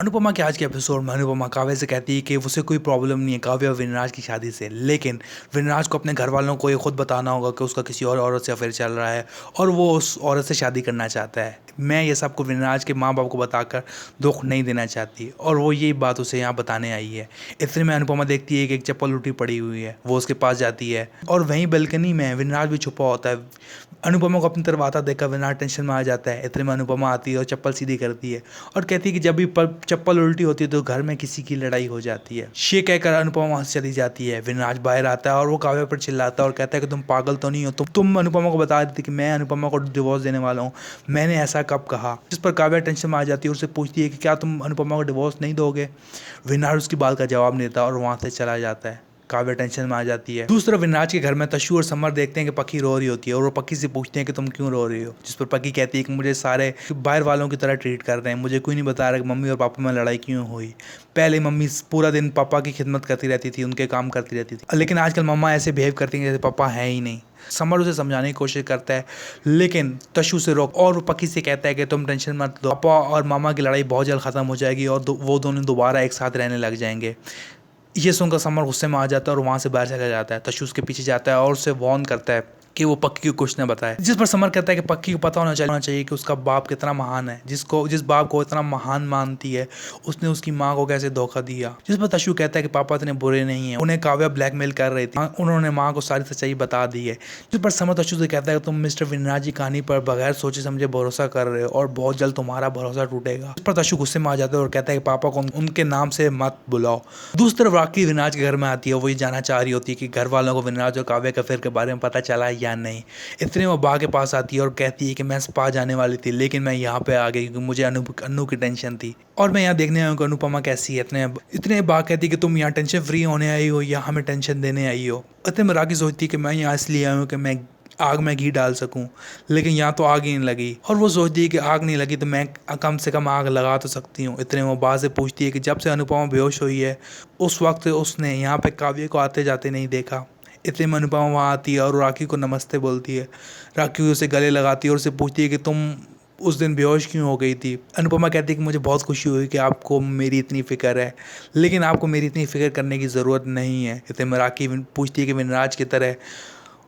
अनुपमा के आज के एपिसोड में अनुपमा काव्य से कहती है कि उसे कोई प्रॉब्लम नहीं है काव्य और विनराज की शादी से, लेकिन विनराज को अपने घर वालों को ये खुद बताना होगा कि उसका किसी और औरत से अफेयर चल रहा है और वो उस औरत से शादी करना चाहता है। मैं ये सबको विनराज के माँ बाप को बताकर दुख नहीं देना चाहती और वो यही बात उसे यहाँ बताने आई है। इतने में अनुपमा देखती है कि एक चप्पल उल्टी पड़ी हुई है, वो उसके पास जाती है और वहीं बालकनी में विनराज भी छुपा होता है। अनुपमा को अपनी तरफ आता देखकर विनराज टेंशन में आ जाता है। इतने में अनुपमा आती है और चप्पल सीधी करती है और कहती है कि जब भी चप्पल उल्टी होती है तो घर में किसी की लड़ाई हो जाती है। ये कहकर अनुपमा वहां से चली जाती है। विनराज बाहर आता है और वो काव्य पर चिल्लाता है और कहता है कि तुम पागल तो नहीं हो, तुम अनुपमा को बता देती कि मैं अनुपमा को डिवोर्स देने वाला हूँ, मैंने ऐसा कब कहा। जिस पर काव्य टेंशन में आ जाती है और उससे पूछती है कि क्या तुम अनुपमा को डिवोर्स नहीं दोगे। विनराज उसकी बात का जवाब नहीं देता और वहां से चला जाता है। काव्य टेंशन में आ जाती है। दूसरा विनराज के घर में तशु और समर देखते हैं कि पक्की रो रही होती है और वो पक्की से पूछते हैं कि तुम क्यों रो रही हो। जिस पर पक्की कहती है कि मुझे सारे बाहर वालों की तरह ट्रीट कर रहे हैं, मुझे कोई नहीं बता रहा कि मम्मी और पापा में लड़ाई क्यों हुई। पहले मम्मी पूरा दिन पापा की खिदमत करती रहती थी, उनके काम करती रहती थी, लेकिन आजकल मम्मा ऐसे बिहेव करती हैं जैसे पापा है ही नहीं। समर उसे समझाने की कोशिश करता है लेकिन तशु से रोक और वो पक्की से कहता है कि तुम टेंशन मत लो, पापा और मामा की लड़ाई बहुत जल्द खत्म हो जाएगी और वो दोनों दोबारा एक साथ रहने लग जाएंगे। ये सुनकर समर गुस्से में आ जाता है और वहाँ से बाहर चला जाता है। तशु उसके पीछे जाता है और उसे वार्न करता है कि वो पक्की को कुछ न बताए। जिस पर समर कहता है कि पक्की को पता होना चाहिए कि उसका बाप कितना महान है, जिस बाप को इतना महान मानती है उसने उसकी माँ को कैसे धोखा दिया। जिस पर तशु कहता है कि पापा इतने बुरे नहीं है, उन्हें काव्या ब्लैकमेल कर रही थी, उन्होंने माँ को सारी सच्चाई बता दी है। जिस पर समर तशु से कहता है कि तुम मिस्टर विनराज की कहानी पर बगैर सोचे समझे भरोसा कर रहे हो और बहुत जल्द तुम्हारा भरोसा टूटेगा। इस पर तशु गुस्से में आ जाता है और कहता है कि पापा को उनके नाम से मत बुलाओ। दूसरी तरफ राखी विनराज के घर में आती है। वो ये जानना चाह रही होती है कि घर वालों को विनराज और काव्य के अफेयर के बारे में पता चला या नहीं। इतने वो बा के पास आती है और कहती है कि मैं स्पा जाने वाली थी लेकिन मैं यहाँ पे आ गई क्योंकि मुझे अन्नू की टेंशन थी और मैं यहाँ देखने आई हूँ कि अनुपमा कैसी है। इतने बा कहती है कि तुम यहाँ टेंशन फ्री होने आई हो या हमें टेंशन देने आई हो। इतने में राखी सोचती है कि मैं यहाँ इसलिए आई हूँ कि मैं आग में घी डाल सकूं, लेकिन यहाँ तो आग ही नहीं लगी और वो सोचती है कि आग नहीं लगी तो मैं कम से कम आग लगा तो सकती हूँ। इतने वो बात से पूछती है कि जब से अनुपमा बेहोश हुई है उस वक्त उसने यहाँ पे काव्य को आते जाते नहीं देखा। इतने में अनुपमा वहाँ आती है और राखी को नमस्ते बोलती है। राखी उसे गले लगाती है और उससे पूछती है कि तुम उस दिन बेहोश क्यों हो गई थी। अनुपमा कहती है कि मुझे बहुत खुशी हुई कि आपको मेरी इतनी फ़िक्र है, लेकिन आपको मेरी इतनी फ़िक्र करने की ज़रूरत नहीं है। इतने में राखी पूछती है कि विनराज की तरह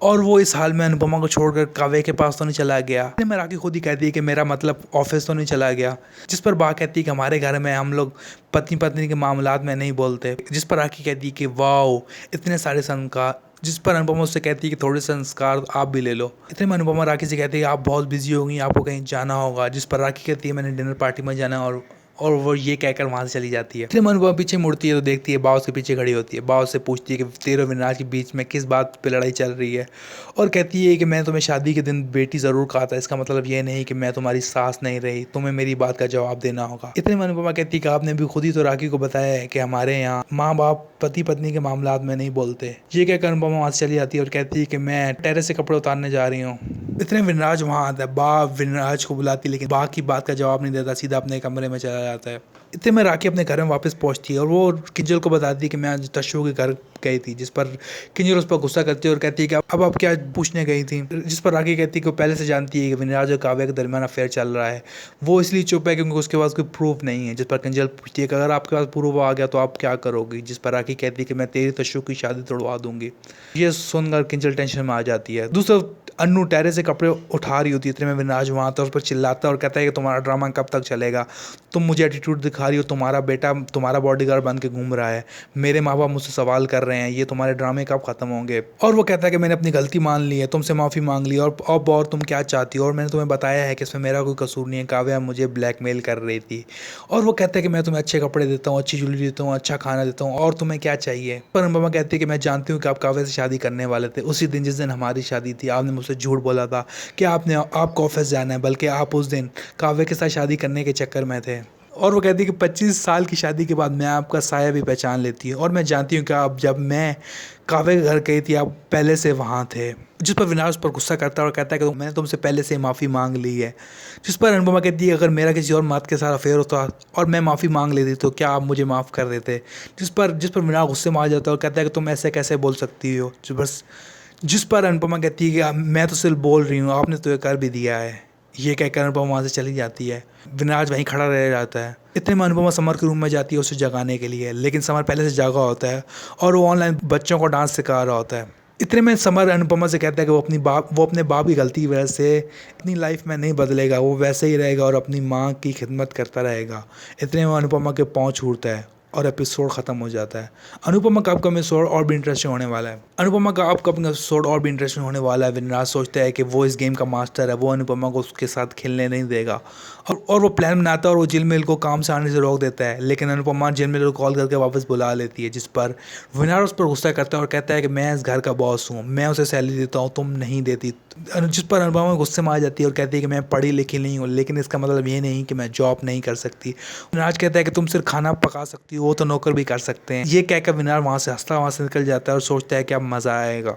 और वो इस हाल में अनुपमा को छोड़कर काव्य के पास तो नहीं चला गया। इतने में राखी खुद ही कहती है कि मेरा मतलब ऑफिस तो नहीं चला गया। जिस पर बा कहती है कि हमारे घर में हम लोग पत्नी पत्नी के मामलात में नहीं बोलते। जिस पर राखी कहती है कि वाओ इतने सारे संस्कार। जिस पर अनुपमा उससे कहती है कि थोड़े संस्कार आप भी ले लो। इतने में अनुपमा राखी से कहती है आप बहुत बिजी होगी, आपको कहीं जाना होगा। जिस पर राखी कहती है मैंने डिनर पार्टी में जाना और वो ये कहकर वहाँ से चली जाती है। फिर अनुपमा पीछे मुड़ती है तो देखती है बाव उसके पीछे खड़ी होती है। बाव से पूछती है कि तेरे और विनराज के बीच में किस बात पे लड़ाई चल रही है और कहती है कि मैं तुम्हें शादी के दिन बेटी ज़रूर कहा था, इसका मतलब ये नहीं कि मैं तुम्हारी सास नहीं रही, तुम्हें मेरी बात का जवाब देना होगा। इतने में अनुपमा कहती है कि आपने भी खुद ही तो राखी को बताया है कि हमारे यहाँ माँ बाप पति पत्नी के मामलात में नहीं बोलते। ये कहकर अनुपमा वहाँ से चली जाती है और कहती है कि मैं टेरेस से कपड़े उतारने जा रही हूँ। इतने विनराज वहाँ आता है। बा विनराज को बुलाती है लेकिन बा की बात का जवाब नहीं देता, सीधा अपने कमरे में चला जाता है। इतने में राखी अपने घर में वापस पहुंचती है और वो किंजल को बताती है कि मैं आज तशु के घर गई थी। जिस पर किंजल उस पर गुस्सा करती है और कहती है कि अब आप क्या पूछने गई थी। जिस पर राखी कहती है कि वो पहले से जानती है कि विनराज और काव्य के दरमियान अफेयर चल रहा है, वो इसलिए चुप है क्योंकि उसके पास कोई प्रूफ नहीं है। जिस पर किंजल पूछती है कि अगर आपके पास प्रूफ आ गया तो आप क्या करोगी। जिस पर राखी कहती है कि मैं तेरी तशु की शादी तोड़वा दूंगी। ये सुनकर किंजल टेंशन में आ जाती है। दूसरा अन्नू टेरेस से कपड़े उठा रही होती है। इतने में विनराज वहाँ आता है, उस पर चिल्लाता है और कहता है कि तुम्हारा ड्रामा कब तक चलेगा, तुम मुझे एटीट्यूड दिखा रही हो, तुम्हारा बेटा तुम्हारा बॉडीगार्ड बन के घूम रहा है, मेरे माँ बाप मुझसे सवाल कर रहे हैं, ये तुम्हारे ड्रामे कब खत्म होंगे। और वो कहता है कि मैंने अपनी गलती मान ली है, तुमसे माफ़ी मांग ली और अब और तुम क्या चाहती हो और मैंने तुम्हें बताया है कि इसमें मेरा कोई कसूर नहीं है, काव्या मुझे ब्लैकमेल कर रही थी। और वो कहता है कि मैं तुम्हें अच्छे कपड़े देता हूँ, अच्छी ज्वेलरी देता हूँ, अच्छा खाना देता हूँ और तुम्हें क्या चाहिए। पर अनुपमा कहती है कि मैं जानती हूँ कि आप काव्या से शादी करने वाले थे, उसी दिन जिस दिन हमारी शादी थी आपने मुझसे झूठ बोला था कि आपको ऑफिस जाना है, बल्कि आप उस दिन काव्य के साथ शादी करने के चक्कर में थे। और वो कहती है कि 25 साल की शादी के बाद मैं आपका साया भी पहचान लेती हूँ और मैं जानती हूँ कि आप जब मैं काव्य के घर गई थी आप पहले से वहाँ थे। जिस पर विनाश पर गुस्सा करता है और कहता है कि मैंने तुमसे पहले से माफ़ी मांग ली है। जिस पर अनुपमा कहती है अगर मेरा किसी और मर्द के साथ अफेयर होता और मैं माफ़ी मांग लेती तो क्या आप मुझे माफ़ कर देते। जिस पर विनाश गुस्से में आ जाता है और कहता है कि तुम ऐसे कैसे बोल सकती हो। जिस पर अनुपमा कहती है कि मैं तो सिर्फ बोल रही हूँ, आपने तो ये कर भी दिया है। ये कहकर अनुपमा वहाँ से चली जाती है। विनाश वहीं खड़ा रह जाता है। इतने में अनुपमा समर के रूम में जाती है उसे जगाने के लिए, लेकिन समर पहले से जागा होता है और वो ऑनलाइन बच्चों को डांस सिखा रहा होता है। इतने में समर अनुपमा से कहता है कि वो अपने बाप की गलती की वजह से अपनी लाइफ में नहीं बदलेगा, वो वैसे ही रहेगा और अपनी माँ की खिदमत करता रहेगा। इतने में अनुपमा के पाँव छूटता है और एपिसोड ख़त्म हो जाता है। अनुपमा का अपकमिंग एपिसोड और भी इंटरेस्टिंग होने वाला है। अनुपमा का अपकमिंग एपिसोड और भी इंटरेस्टिंग होने वाला है। विनराज सोचता है कि वो इस गेम का मास्टर है, वो अनुपमा को उसके साथ खेलने नहीं देगा और वो प्लान बनाता है और वो जिलमिल को काम से आने से रोक देता है। लेकिन अनुपमा जिलमिल को कॉल करके वापस बुला लेती है, जिस पर विनराज उस पर गुस्सा करता है और कहता है कि मैं इस घर का बॉस हूँ, मैं उसे सैलरी देता हूँ, तुम नहीं देती। जिस पर अनुपमा गुस्से में आ जाती है और कहती है कि मैं पढ़ी लिखी नहीं हूँ, लेकिन इसका मतलब ये नहीं कि मैं जॉब नहीं कर सकती। विनाज कहता है कि तुम सिर्फ खाना पका सकती हो, वो तो नौकर भी कर सकते हैं। ये कहकर विनाज वहाँ से हंसता वहाँ से निकल जाता है और सोचता है कि अब मज़ा आएगा।